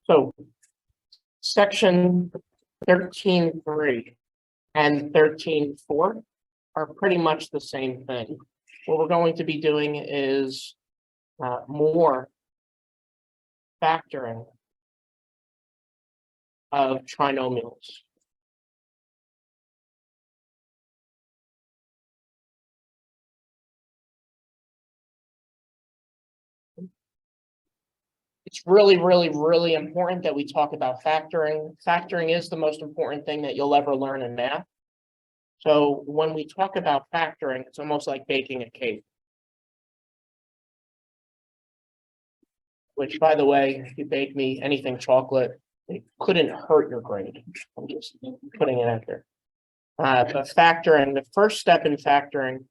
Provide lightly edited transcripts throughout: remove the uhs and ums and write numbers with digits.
So section 13.3 and 13.4 are pretty much the same thing. What we're going to be doing is more factoring of trinomials. It's really, really, really important that we talk about factoring. Factoring is the most important thing that you'll ever learn in math. So when we talk about factoring, it's almost like baking a cake. Which, by the way, if you bake me anything chocolate, it couldn't hurt your grade. I'm just putting it out there. But factoring, the first step in factoring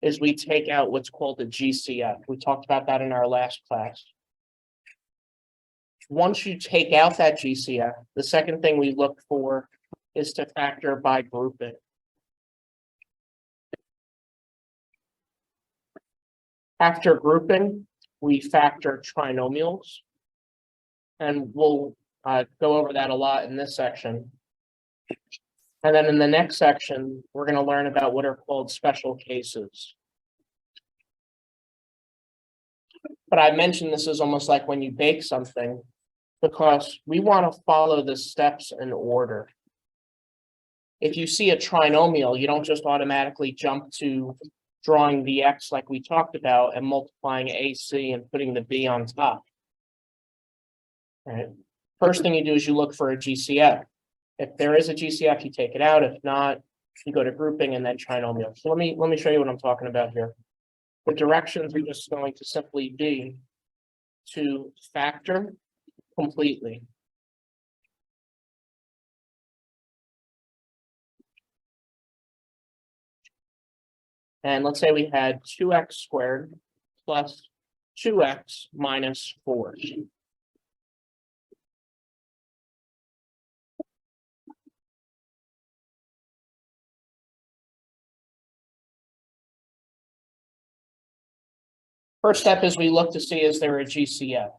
is we take out what's called a GCF. We talked about that in our last class. Once you take out that GCF, the second thing we look for is to factor by grouping. After grouping, we factor trinomials. And we'll go over that a lot in this section. And then in the next section, we're going to learn about what are called special cases. But I mentioned this is almost like when you bake something, because we want to follow the steps in order. If you see a trinomial, you don't just automatically jump to drawing the x like we talked about and multiplying AC and putting the b on top. All right. First thing you do is you look for a GCF. If there is a GCF, you take it out. If not, you go to grouping and then trinomial. So let me show you what I'm talking about here. The directions are just going to simply be to factor completely. And let's say we had 2x squared plus 2x minus 4. First step is we look to see, is there a GCF?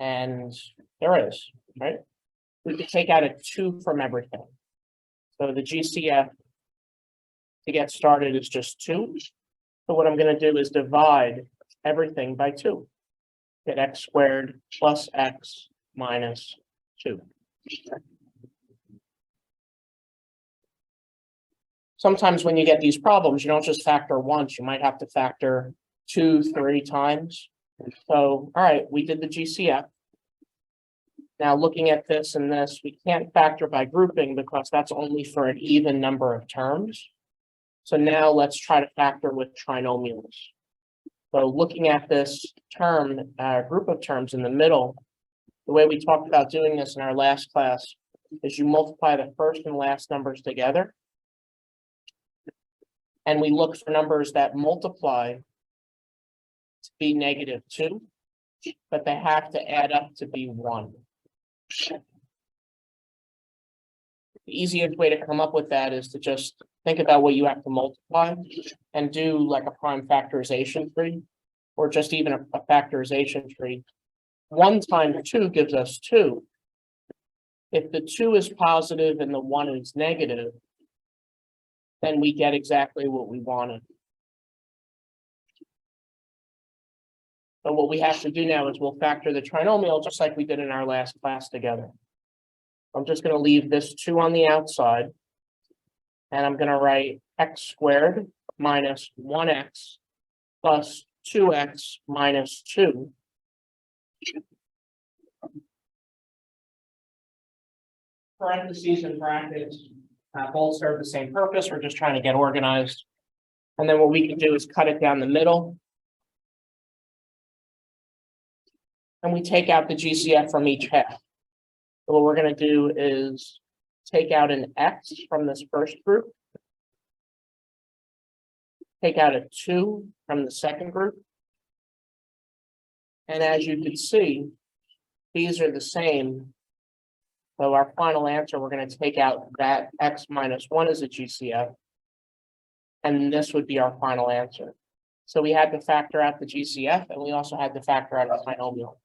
And there is, right? We could take out a 2 from everything. So the GCF to get started is just 2. So what I'm going to do is divide everything by 2. Get x squared plus x minus 2. Sometimes when you get these problems, you don't just factor once, you might have to factor 2, 3 times. So, all right, we did the GCF. Now looking at this and this, we can't factor by grouping because that's only for an even number of terms. So now let's try to factor with trinomials. So looking at this term, group of terms in the middle, the way we talked about doing this in our last class is you multiply the first and last numbers together. And we look for numbers that multiply to be -2, but they have to add up to be 1. The easiest way to come up with that is to just think about what you have to multiply and do like a prime factorization tree, or just even a factorization tree. 1 times 2 gives us 2. If the 2 is positive and the 1 is negative, then we get exactly what we wanted. So what we have to do now is we'll factor the trinomial just like we did in our last class together. I'm just going to leave this 2 on the outside, and I'm going to write x squared minus 1x plus 2x minus 2. Parentheses and brackets both serve the same purpose. We're just trying to get organized. And then what we can do is cut it down the middle. And we take out the GCF from each half. So what we're going to do is take out an x from this first group. Take out a 2 from the second group. And as you can see, these are the same. So our final answer, we're going to take out that x minus 1 as a GCF. And this would be our final answer. So we had to factor out the GCF, and we also had to factor out a trinomial.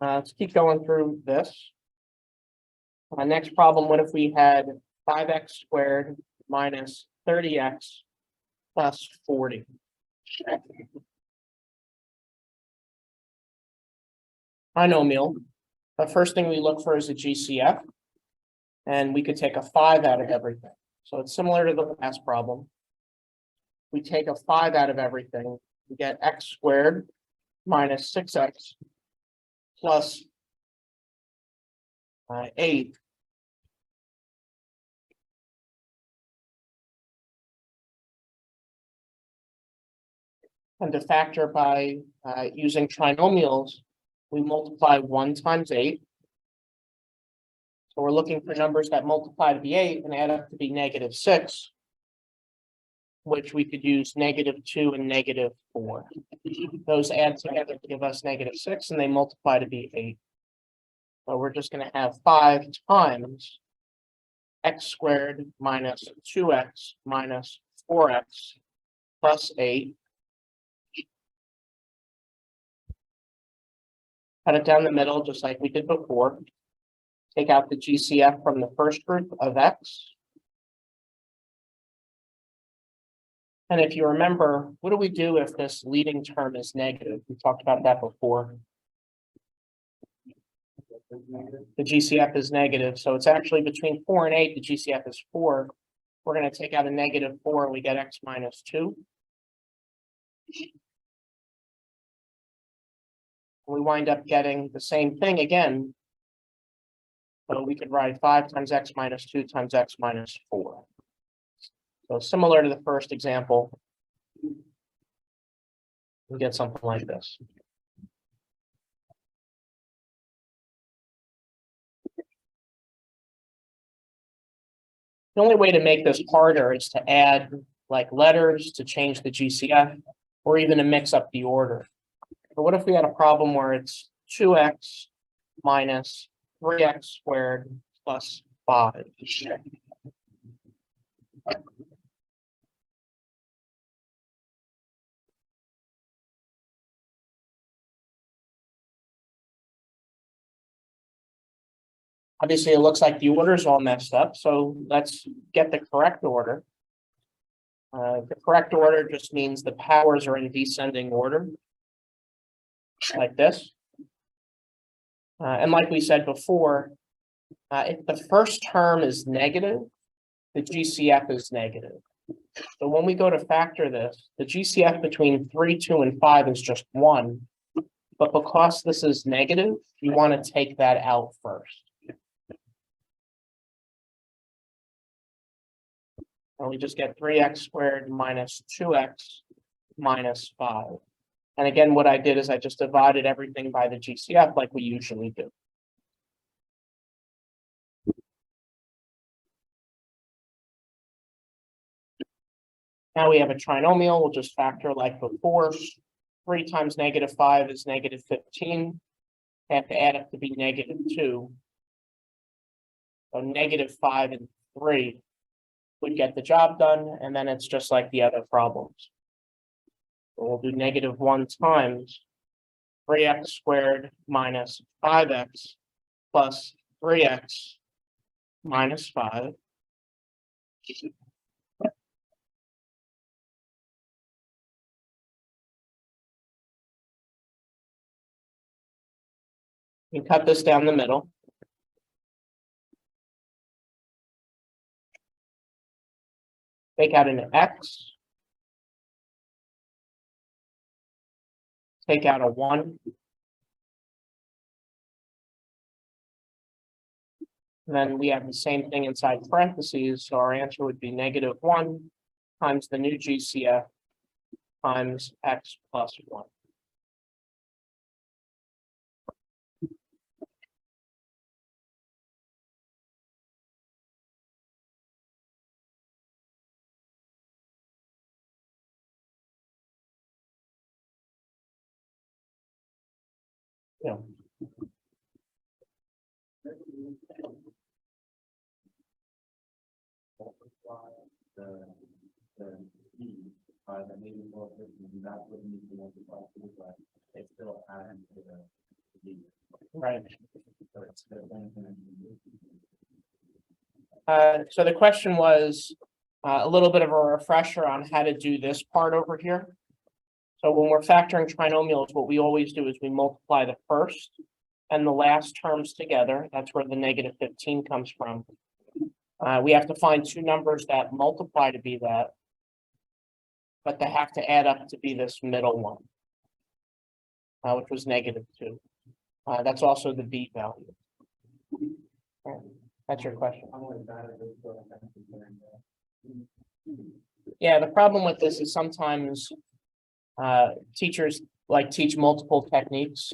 Let's keep going through this. Next problem, what if we had 5x squared minus 30x plus 40? Trinomial. The first thing we look for is a GCF. And we could take a 5 out of everything. So it's similar to the last problem. We take a 5 out of everything. We get x squared minus 6x plus 8. And to factor by using trinomials, we multiply 1 times 8. So we're looking for numbers that multiply to be 8 and add up to be -6, which we could use -2 and -4. Those add together to give us -6 and they multiply to be 8. So we're just going to have 5 times x squared minus 2x minus 4x plus 8. Cut it down the middle just like we did before. Take out the GCF from the first group of x. And if you remember, what do we do if this leading term is negative? We talked about that before. The GCF is negative, so it's actually between 4 and 8. The GCF is 4. We're going to take out a -4 and we get x minus 2. We wind up getting the same thing again. So we could write 5 times x minus 2 times x minus 4. So similar to the first example, we get something like this. The only way to make this harder is to add like letters to change the GCF or even to mix up the order. But what if we had a problem where it's 2x minus 3x squared plus 5? Obviously, it looks like the order is all messed up, so let's get the correct order. The correct order just means the powers are in descending order, like this. And like we said before, if the first term is negative, the GCF is negative. So when we go to factor this, the GCF between 3, 2, and 5 is just 1. But because this is negative, you want to take that out first. And we just get 3x squared minus 2x minus 5. And again, what I did is I just divided everything by the GCF like we usually do. Now we have a trinomial. We'll just factor like before. 3 times -5 is -15. I have to add up to be -2. So -5 and 3 would get the job done, and then it's just like the other problems. So we'll do -1 times 3x squared minus 5x plus 3x minus 5. You cut this down the middle. Take out an x. Take out a 1. And then we have the same thing inside parentheses, so our answer would be -1 times the new GCF times x plus 1. Yeah. Right. So the question was a little bit of a refresher on how to do this part over here. So when we're factoring trinomials, what we always do is we multiply the first and the last terms together. That's where the negative 15 comes from. We have to find two numbers that multiply to be that, but they have to add up to be this middle one, which was negative 2. That's also the b value. That's your question. Yeah, the problem with this is sometimes teachers teach multiple techniques.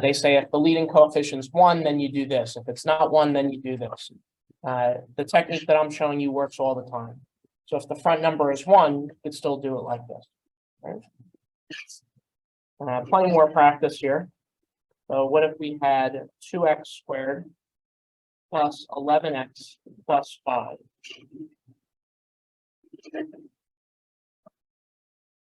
They say if the leading coefficient is 1, then you do this. If it's not 1, then you do this. The technique that I'm showing you works all the time. So if the front number is 1, you could still do it like this. Right? Plenty more practice here. So what if we had 2x squared plus 11x plus 5?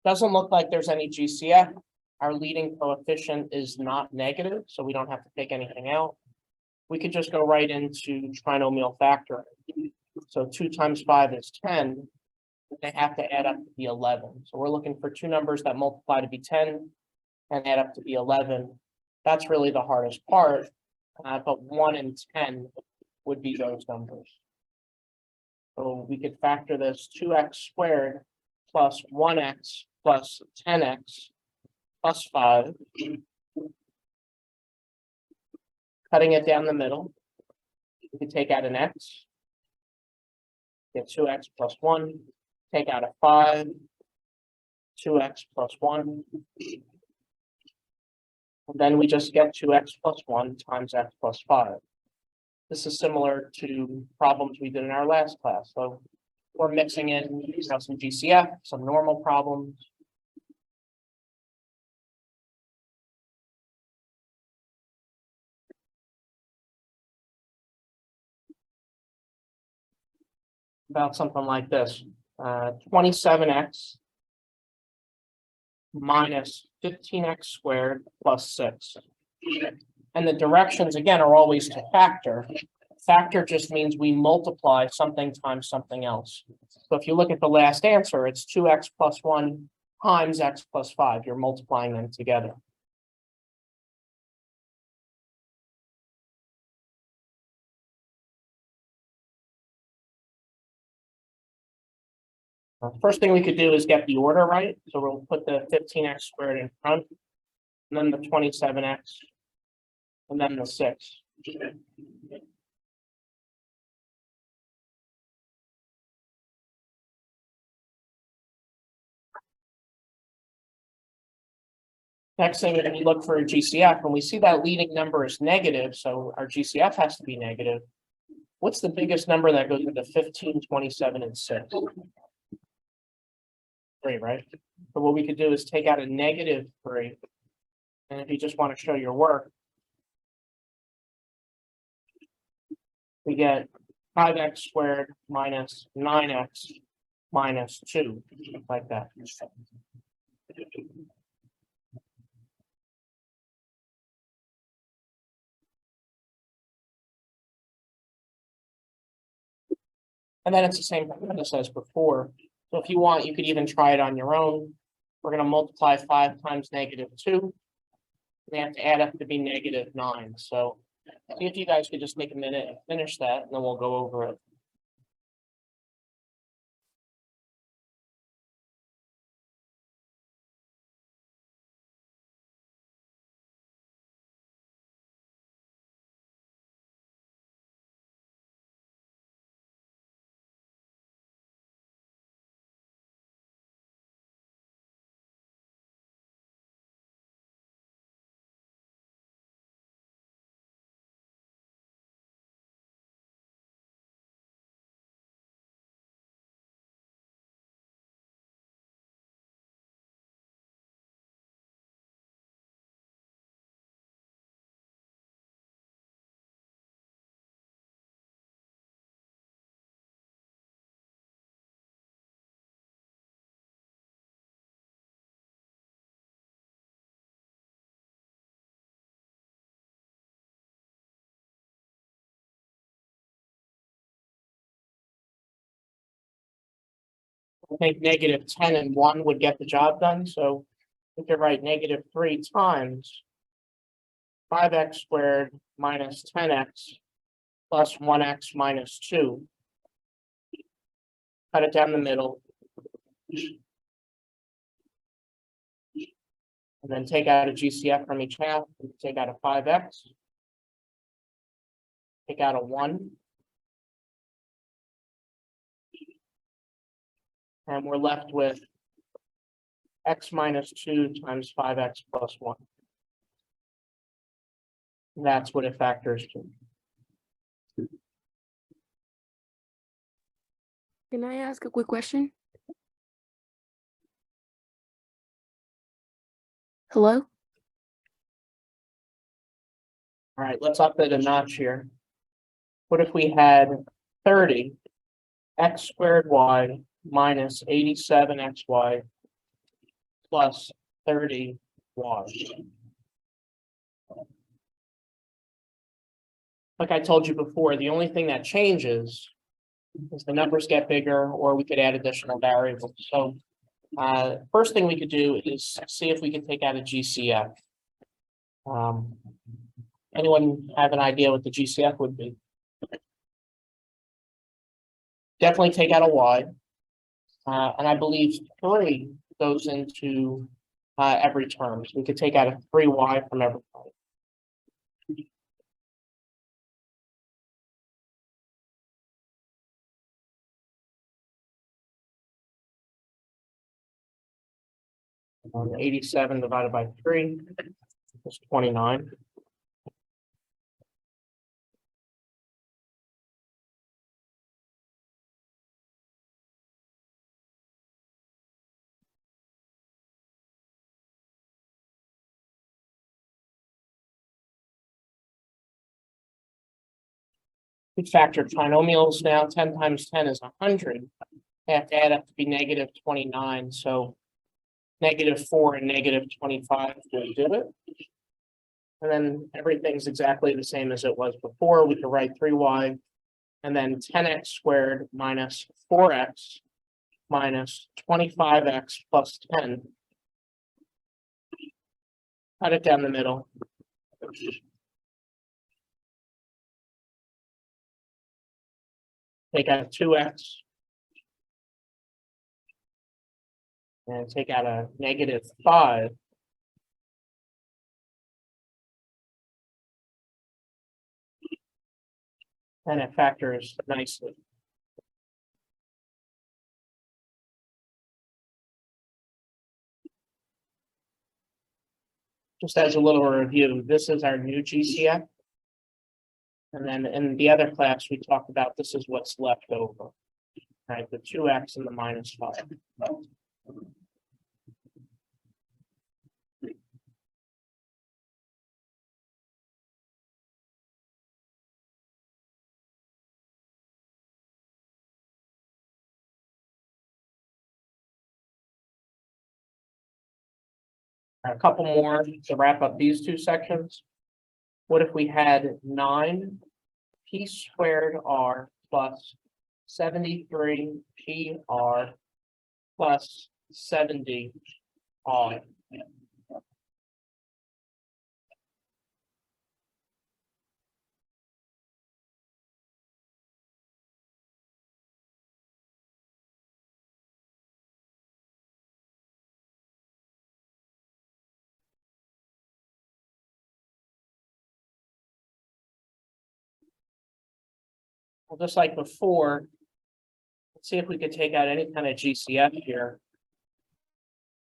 Doesn't look like there's any GCF. Our leading coefficient is not negative, so we don't have to take anything out. We could just go right into trinomial factoring. So 2 times 5 is 10. They have to add up to be 11. So we're looking for two numbers that multiply to be 10 and add up to be 11. That's really the hardest part, but 1 and 10 would be those numbers. So we could factor this 2x squared plus 1x plus 10x plus 5. Cutting it down the middle, we could take out an x, get 2x plus 1, take out a 5, 2x plus 1. And then we just get 2x plus 1 times x plus 5. This is similar to problems we did in our last class. So we're mixing in some GCF, some normal problems. About something like this, 27x minus 15x squared plus 6. And the directions, again, are always to factor. Factor just means we multiply something times something else. So if you look at the last answer, it's 2x plus 1 times x plus 5. You're multiplying them together. First thing we could do is get the order right. So we'll put the 15x squared in front, and then the 27x, and then the 6. Next thing, if we look for a GCF, and we see that leading number is negative, so our GCF has to be negative. What's the biggest number that goes into 15, 27, and 6? 3, right? So what we could do is take out a negative 3. And if you just want to show your work, we get 5x squared minus 9x minus 2, like that. And then it's the same premise as before. So if you want, you could even try it on your own. We're going to multiply 5 times negative 2. They have to add up to be negative 9. So see if you guys could just take a minute and finish that, and then we'll go over it. I think -10 and 1 would get the job done, so we could write -3 times 5x squared minus 10x plus 1x minus 2. Cut it down the middle. And then take out a GCF from each half, take out a 5x. Take out a 1. And we're left with x minus 2 times 5x plus 1. That's what it factors to. Can I ask a quick question? Hello? All right, let's up it a notch here. What if we had 30 x squared y minus 87xy plus 30y? Like I told you before, the only thing that changes is the numbers get bigger, or we could add additional variables. So first thing we could do is see if we can take out a GCF. Anyone have an idea what the GCF would be? Definitely take out a y. And I believe 3 goes into every term. So we could take out a 3y from every term. And 87 divided by 3 is 29. We factor trinomials now. 10 times 10 is 100. I have to add up to be -29. So -4 and -25 will do it. And then everything's exactly the same as it was before. We could write 3y and then 10x squared minus 4x minus 25x plus 10. Cut it down the middle. Take out 2x. And take out a -5. And it factors nicely. Just as a little review, this is our new GCF. And then in the other class, we talked about this is what's left over. Right, the 2x and the -5. A couple more to wrap up these two sections. What if we had 9 p squared r plus 73 p r plus 70 r? Well, just like before, let's see if we could take out any kind of GCF here.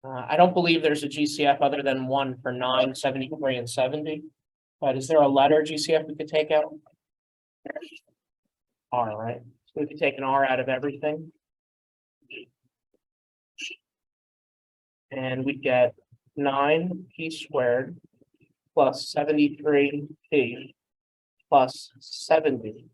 I don't believe there's a GCF other than one for 9, 73, and 70. But is there a letter GCF we could take out? R, right? So we could take an R out of everything. And we get 9p squared plus 73p plus 70.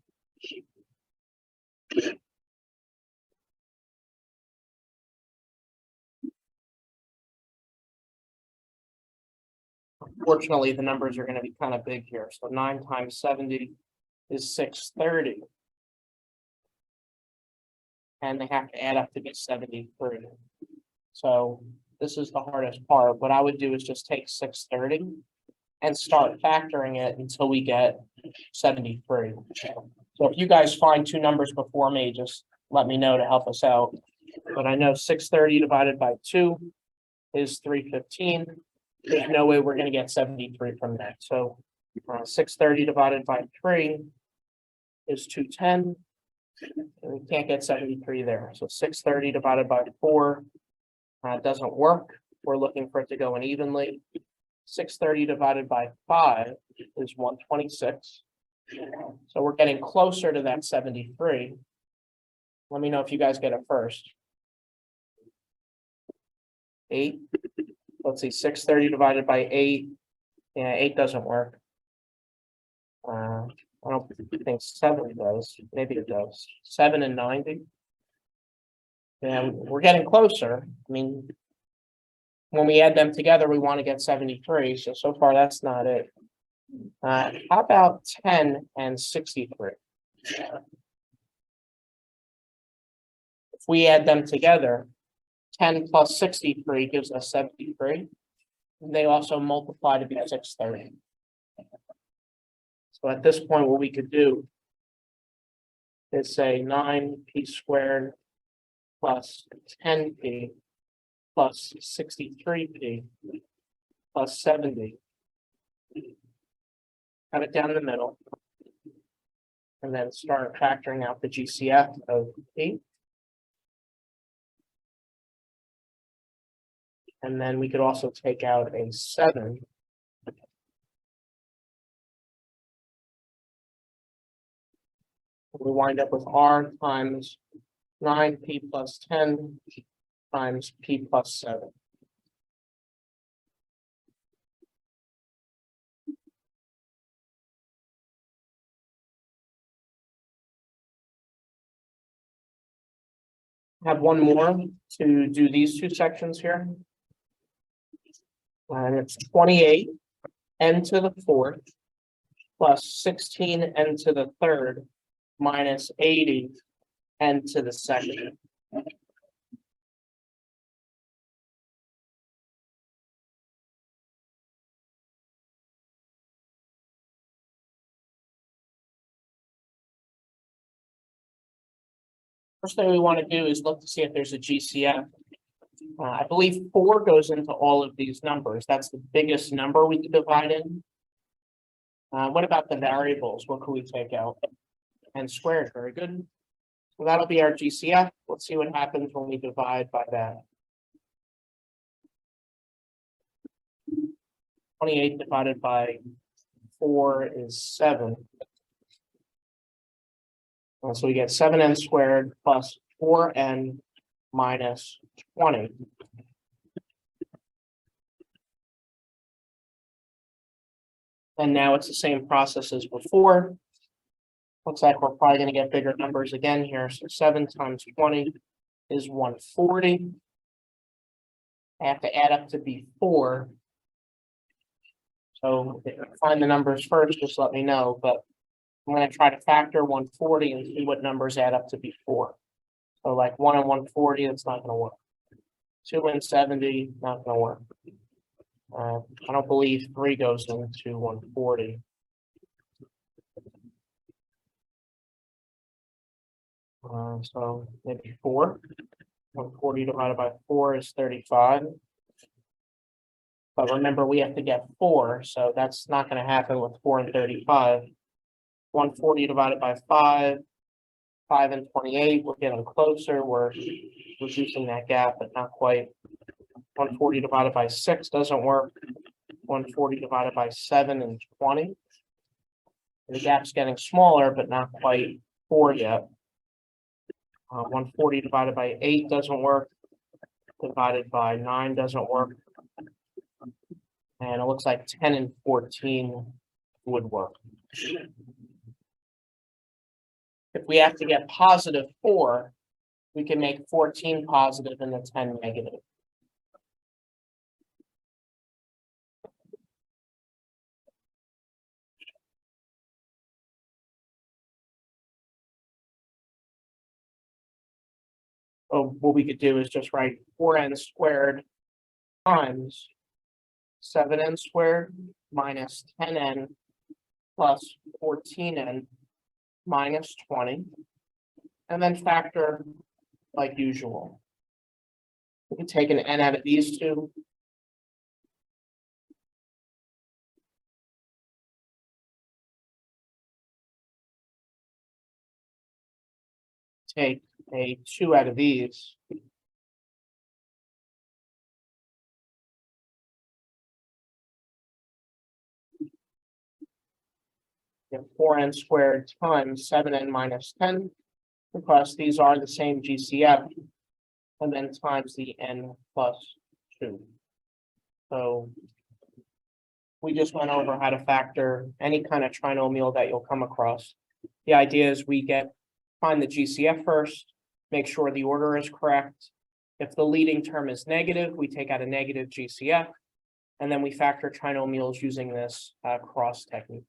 Unfortunately, the numbers are going to be kind of big here. So 9 times 70 is 630. and they have to add up to get 73. So this is the hardest part. What I would do is just take 630 and start factoring it until we get 73. So if you guys find two numbers before me, just let me know to help us out. But I know 630 divided by 2 is 315. There's no way we're going to get 73 from that. So 630 divided by 3 is 210. And we can't get 73 there. So 630 divided by 4 doesn't work. We're looking for it to go in evenly. 630 divided by 5 is 126. So we're getting closer to that 73. Let me know if you guys get it first. 8. Let's see, 630 divided by 8. Yeah, 8 doesn't work. I don't think 7 does. Maybe it does. 7 and 90. Yeah, we're getting closer. I mean, when we add them together, we want to get 73. So far, that's not it. How about 10 and 63? If we add them together, 10 plus 63 gives us 73. And they also multiply to be 630. So at this point, what we could do is say 9p squared plus 10p plus 63p plus 70. Cut it down in the middle. And then start factoring out the GCF of p. And then we could also take out a 7. We wind up with R times 9p plus 10 times p plus 7. Have one more to do these two sections here. And it's 28 n to the 4th plus 16 n to the 3rd minus 80 n to the 2nd. First thing we want to do is look to see if there's a GCF. I believe 4 goes into all of these numbers. That's the biggest number we can divide in. What about the variables? What can we take out? N squared, very good. So that'll be our GCF. Let's see what happens when we divide by that. 28 divided by 4 is 7. So we get 7n squared plus 4n minus 20. And now it's the same process as before. Looks like we're probably going to get bigger numbers again here. So 7 times 20 is 140. I have to add up to be 4. So if you find the numbers first, just let me know. But I'm going to try to factor 140 and see what numbers add up to be 4. So like 1 and 140, that's not going to work. 2 and 70, not going to work. I don't believe 3 goes into 140. So maybe 4. 140 divided by 4 is 35. But remember, we have to get 4, so that's not going to happen with 4 and 35. 140 divided by 5, 5 and 28, we're getting closer. We're reducing that gap, but not quite. 140 divided by 6 doesn't work. 140 divided by 7 and 20. The gap's getting smaller, but not quite 4 yet. 140 divided by 8 doesn't work. Divided by 9 doesn't work. And it looks like 10 and 14 would work. If we have to get positive 4, we can make 14 positive and the 10 negative. what we could do is just write 4n squared times 7n squared minus 10n plus 14n minus 20, and then factor like usual. We can take an n out of these two. Take a 2 out of these. Get 4n squared times 7n minus 10, because these are the same GCF, and then times the n plus 2. So we just went over how to factor any kind of trinomial that you'll come across. The idea is we find the GCF first, make sure the order is correct. If the leading term is negative, we take out a negative GCF, and then we factor trinomials using this cross technique.